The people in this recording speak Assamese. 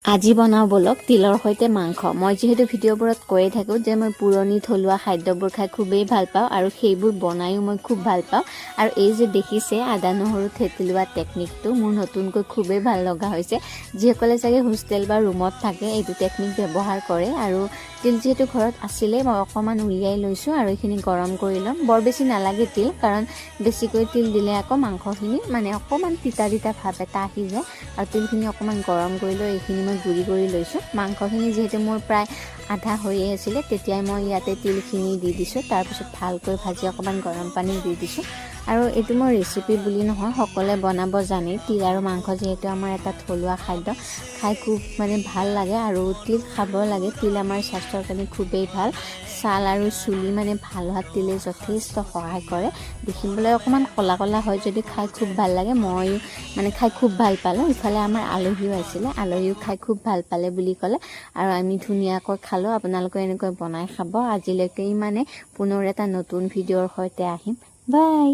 আজি বনাও বলক তিলৰ সৈতে মাংস। মই যেহেতু ভিডিঅ'বোৰত কৈয়ে থাকোঁ যে মই পুৰণি থলুৱা খাদ্যবোৰ খাই খুবেই ভাল পাওঁ আৰু সেইবোৰ বনায়ো মই খুব ভাল পাওঁ। আৰু এই যে দেখিছে আদা নহৰু থেতেলোৱা টেকনিকটো মোৰ নতুনকৈ খুবেই ভাল লগা হৈছে। যিসকলে চাগে হোষ্টেল বা ৰুমত থাকে এইটো টেকনিক ব্যৱহাৰ কৰে। আৰু তিল যিহেতু ঘৰত আছিলে মই অকণমান উলিয়াই লৈছোঁ আৰু এইখিনি গৰম কৰি ল'ম। বৰ বেছি নালাগে তিল, কাৰণ বেছিকৈ তিল দিলে আকৌ মাংসখিনি মানে অকণমান তিতা তিতা ভাৱ এটা আহি যায়। আৰু তিলখিনি অকণমান গৰম কৰি লৈ এইখিনি মই গুড়ি কৰি লৈছোঁ। মাংসখিনি যিহেতু মোৰ প্ৰায় আধা হৈয়ে আছিলে তেতিয়াই মই ইয়াতে তিলখিনি দি দিছোঁ। তাৰপিছত ভালকৈ ভাজি অকণমান গৰম পানী দি দিছোঁ। আৰু এইটো মোৰ ৰেচিপি বুলি নহয়, সকলোৱে বনাব জানে। তিল আৰু মাংস যিহেতু আমাৰ এটা থলুৱা খাদ্য, খাই খুব মানে ভাল লাগে আৰু তিল খাব লাগে। তিল আমাৰ স্বাস্থ্যৰ কাৰণে খুবেই ভাল। ছাল আৰু চুলি মানে ভাল হোৱাত তিলে যথেষ্ট সহায় কৰে। দেখিবলৈ অকণমান ক'লা ক'লা হয় যদি খাই খুব ভাল লাগে। ময়ো মানে খাই খুব ভাল পালোঁ। ইফালে আমাৰ আলহীও আছিলে, আলহীও খাই খুব ভাল পালে বুলি ক'লে আৰু আমি ধুনীয়াকৈ খালোঁ। আপোনালোকে এনেকৈ বনাই খাব। আজিলৈকে মানে পুনৰ এটা নতুন ভিডিঅ'ৰ সৈতে আহিম। বাই।